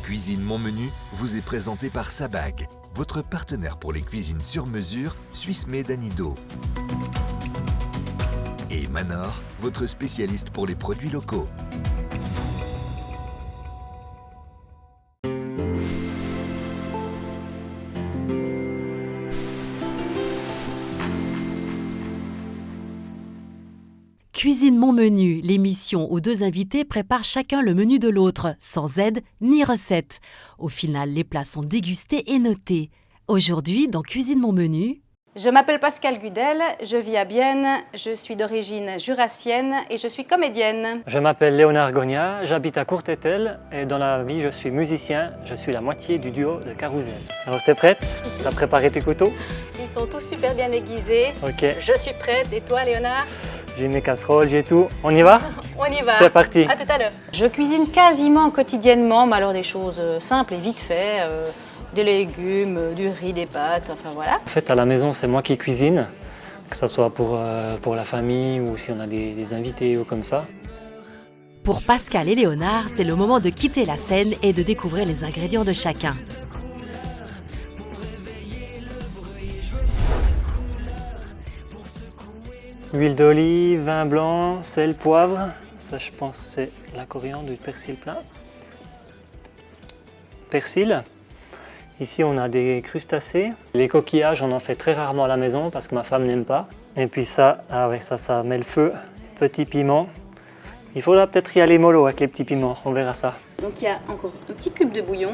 Cuisine Mon Menu vous est présenté par Sabag, votre partenaire pour les cuisines sur mesure Swiss Made Anido. Et Manor, votre spécialiste pour les produits locaux. Cuisine Mon Menu, l'émission où deux invités préparent chacun le menu de l'autre, sans aide ni recette. Au final, les plats sont dégustés et notés. Aujourd'hui, dans Cuisine Mon Menu... Je m'appelle Pascale Gudel, je vis à Bienne, je suis d'origine jurassienne et je suis comédienne. Je m'appelle Léonard Gogna, j'habite à Courtétel et dans la vie je suis musicien, je suis la moitié du duo de Carousel. Alors t'es prête? T'as préparé tes couteaux? Ils sont tous super bien aiguisés. Ok. Je suis prête, et toi Léonard? J'ai mes casseroles, j'ai tout. On y va? On y va. C'est parti. À tout à l'heure. Je cuisine quasiment quotidiennement, mais alors des choses simples et vite fait. Des légumes, du riz, des pâtes, enfin voilà. En fait à la maison c'est moi qui cuisine, que ce soit pour la famille ou si on a des invités ou comme ça. Pour Pascal et Léonard, c'est le moment de quitter la scène et de découvrir les ingrédients de chacun. Huile d'olive, vin blanc, sel, poivre. Ça je pense c'est la coriandre, du persil plein. Persil. Ici, on a des crustacés. Les coquillages, on en fait très rarement à la maison parce que ma femme n'aime pas. Et puis ça, ah ouais, ça met le feu. Petit piment. Il faudra peut-être y aller mollo avec les petits piments, on verra ça. Donc il y a encore un petit cube de bouillon,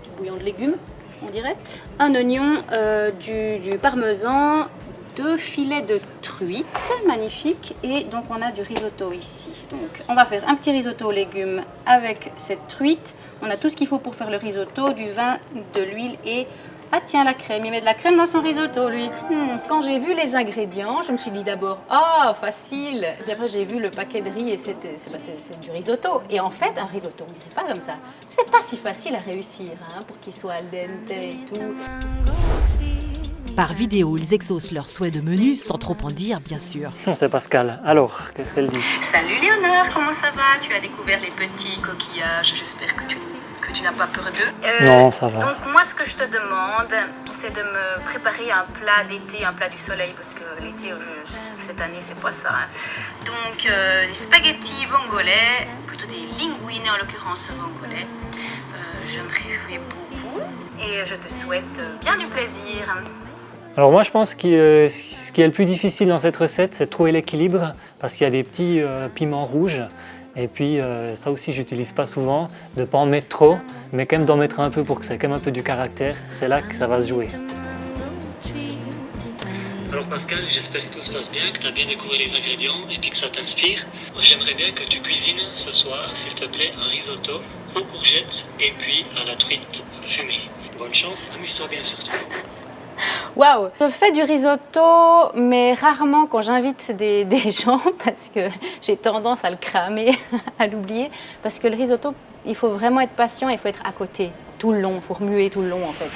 du bouillon de légumes, on dirait. Un oignon, du parmesan, 2 filets de truite, magnifique. Et donc on a du risotto ici. Donc on va faire un petit risotto aux légumes avec cette truite. On a tout ce qu'il faut pour faire le risotto, du vin, de l'huile et... Ah tiens, la crème, il met de la crème dans son risotto lui. Quand j'ai vu les ingrédients, je me suis dit d'abord, ah facile. Et puis après j'ai vu le paquet de riz et c'est du risotto. Et en fait, un risotto, on dirait pas comme ça. C'est pas si facile à réussir pour qu'il soit al dente et tout. Par vidéo, ils exaucent leur souhait de menu, sans trop en dire, bien sûr. C'est Pascal. Alors, qu'est-ce qu'elle dit? Salut Léonard, comment ça va? Tu as découvert les petits coquillages, j'espère que tu n'as pas peur d'eux. Non, ça va. Donc moi, ce que je te demande, c'est de me préparer un plat d'été, un plat du soleil, parce que l'été, cette année, c'est pas ça. Donc, des spaghettis vongolais, plutôt des linguine en l'occurrence vongolais. Je me réjouis beaucoup et je te souhaite bien du plaisir. Alors moi je pense que ce qui est le plus difficile dans cette recette, c'est de trouver l'équilibre parce qu'il y a des petits piments rouges et puis ça aussi j'utilise pas souvent, de ne pas en mettre trop, mais quand même d'en mettre un peu pour que ça ait quand même un peu du caractère, c'est là que ça va se jouer. Alors Pascal, j'espère que tout se passe bien, que tu as bien découvert les ingrédients et puis que ça t'inspire. Moi j'aimerais bien que tu cuisines ce soir, s'il te plaît, un risotto aux courgettes et puis à la truite fumée. Bonne chance, amuse-toi bien surtout. Waouh! Je fais du risotto, mais rarement quand j'invite des gens parce que j'ai tendance à le cramer, à l'oublier. Parce que le risotto, il faut vraiment être patient, il faut être à côté tout le long, il faut remuer tout le long en fait.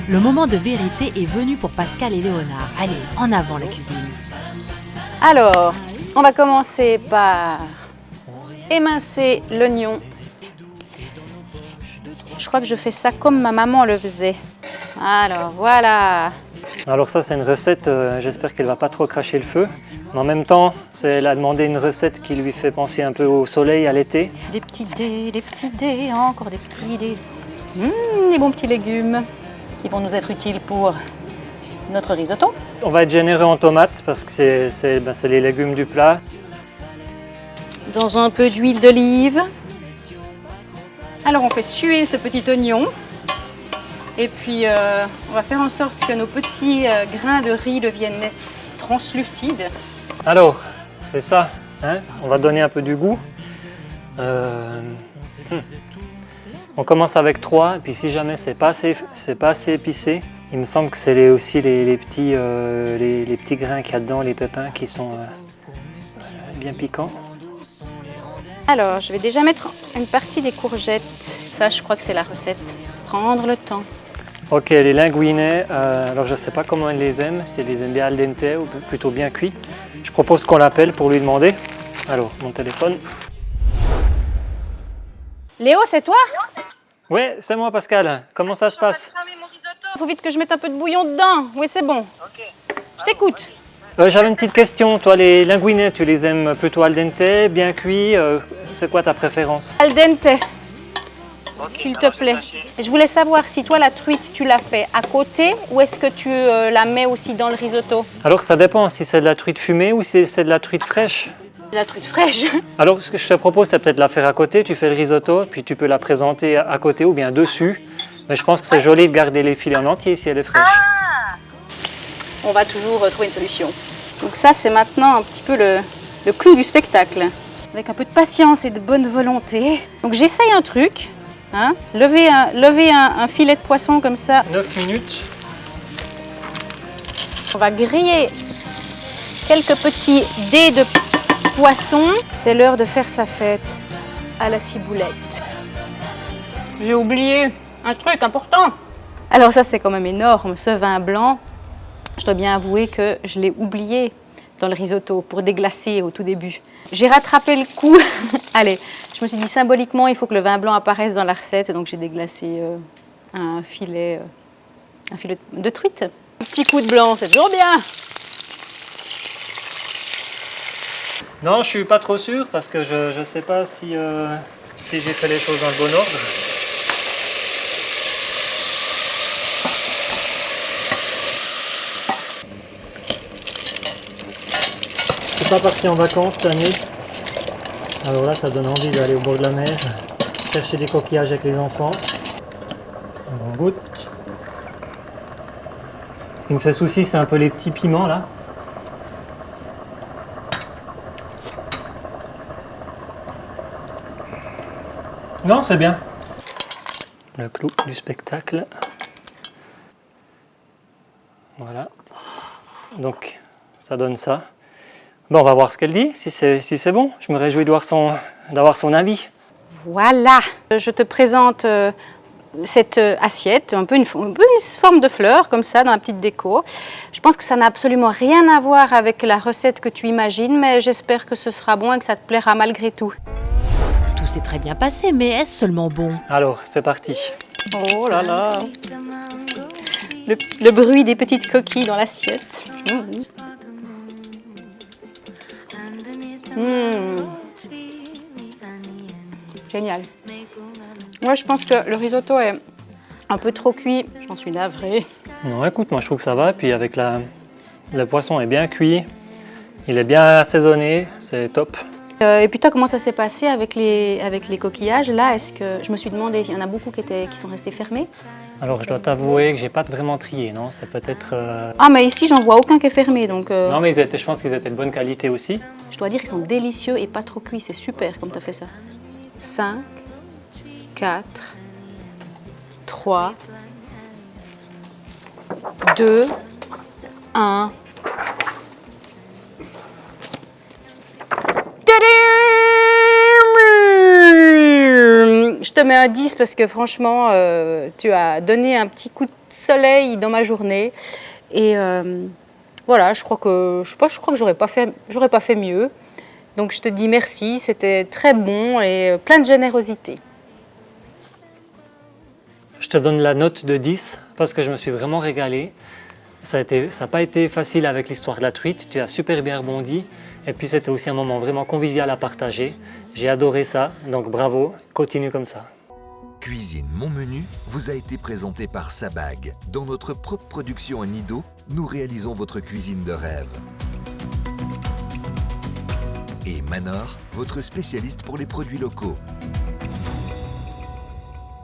Le moment de vérité est venu pour Pascal et Léonard. Allez, en avant la cuisine. Alors, on va commencer par émincer l'oignon. Je crois que je fais ça comme ma maman le faisait. Alors, voilà. Alors ça c'est une recette, j'espère qu'elle va pas trop cracher le feu. Mais en même temps, elle a demandé une recette qui lui fait penser un peu au soleil, à l'été. Des petits dés, encore des petits dés. Des bons petits légumes qui vont nous être utiles pour notre risotto. On va être généreux en tomates parce que c'est les légumes du plat. Dans un peu d'huile d'olive. Alors on fait suer ce petit oignon et puis on va faire en sorte que nos petits grains de riz deviennent translucides. Alors, c'est ça, hein? On va donner un peu du goût. On commence avec 3, et puis si jamais c'est pas assez épicé, il me semble que c'est aussi les petits grains qu'il y a dedans, les pépins qui sont bien piquants. Alors, je vais déjà mettre une partie des courgettes. Ça, je crois que c'est la recette. Prendre le temps. Ok, les linguinets, alors je ne sais pas comment elle les aime, si elle les aime bien al dente ou plutôt bien cuits. Je propose qu'on l'appelle pour lui demander. Alors, mon téléphone. Léo, c'est toi? Ouais, c'est moi Pascal. Comment ça se passe? Il faut vite que je mette un peu de bouillon dedans. Oui, c'est bon. Je t'écoute. J'avais une petite question. Toi, les linguinets, tu les aimes plutôt al dente, bien cuits? C'est quoi ta préférence? Al dente, s'il te plaît. Et je voulais savoir si toi, la truite, tu la fais à côté ou est-ce que tu la mets aussi dans le risotto? Alors, ça dépend si c'est de la truite fumée ou si c'est de la truite fraîche. La truite fraîche. Alors, ce que je te propose, c'est peut-être de la faire à côté. Tu fais le risotto, puis tu peux la présenter à côté ou bien dessus. Mais je pense que c'est joli de garder les filets en entier si elle est fraîche. On va toujours trouver une solution. Donc ça, c'est maintenant un petit peu le clou du spectacle. Avec un peu de patience et de bonne volonté. Donc j'essaye un truc. Hein, lever un filet de poisson comme ça. 9 minutes. On va griller quelques petits dés de poisson. C'est l'heure de faire sa fête à la ciboulette. J'ai oublié un truc important. Alors ça, c'est quand même énorme, ce vin blanc. Je dois bien avouer que je l'ai oublié dans le risotto pour déglacer au tout début. J'ai rattrapé le coup. Allez, je me suis dit symboliquement, il faut que le vin blanc apparaisse dans la recette. Et donc j'ai déglacé un filet de truite. Un petit coup de blanc, c'est toujours bien. Non, je suis pas trop sûr parce que je sais pas si j'ai fait les choses dans le bon ordre. Je suis pas parti en vacances cette année. Alors là, ça donne envie d'aller au bord de la mer, chercher des coquillages avec les enfants. On goûte. Ce qui me fait souci, c'est un peu les petits piments là. Non, c'est bien. Le clou du spectacle. Voilà. Donc, ça donne ça. Bon, on va voir ce qu'elle dit, si c'est bon. Je me réjouis d'avoir son avis. Voilà. Je te présente cette assiette, un peu une forme de fleur, comme ça, dans la petite déco. Je pense que ça n'a absolument rien à voir avec la recette que tu imagines, mais j'espère que ce sera bon et que ça te plaira malgré tout. Tout s'est très bien passé, mais est-ce seulement bon? Alors, c'est parti. Oh là là. Le bruit des petites coquilles dans l'assiette. Génial. Moi, je pense que le risotto est un peu trop cuit. J'en suis navrée. Non, écoute, moi je trouve que ça va. Puis avec le poisson est bien cuit, il est bien assaisonné, c'est top. Et puis toi, comment ça s'est passé avec les coquillages? Là, est-ce que je me suis demandé, il y en a beaucoup qui sont restés fermés? Alors je dois t'avouer que j'ai pas vraiment trié, non? C'est peut-être. Ah, mais ici, j'en vois aucun qui est fermé, donc. Non, mais je pense qu'ils étaient de bonne qualité aussi. Je dois dire qu'ils sont délicieux et pas trop cuits. C'est super comme tu as fait ça. 5, 4, 3, 2, 1. Je te mets un 10 parce que franchement, tu as donné un petit coup de soleil dans ma journée. Et voilà, je crois que j'aurais pas fait mieux. Donc je te dis merci, c'était très bon et plein de générosité. Je te donne la note de 10 parce que je me suis vraiment régalé. Ça n'a pas été facile avec l'histoire de la truite, tu as super bien rebondi. Et puis c'était aussi un moment vraiment convivial à partager. J'ai adoré ça, donc bravo, continue comme ça. Cuisine Mon Menu vous a été présenté par Sabag. Dans notre propre production à Nido, nous réalisons votre cuisine de rêve. Et Manor, votre spécialiste pour les produits locaux.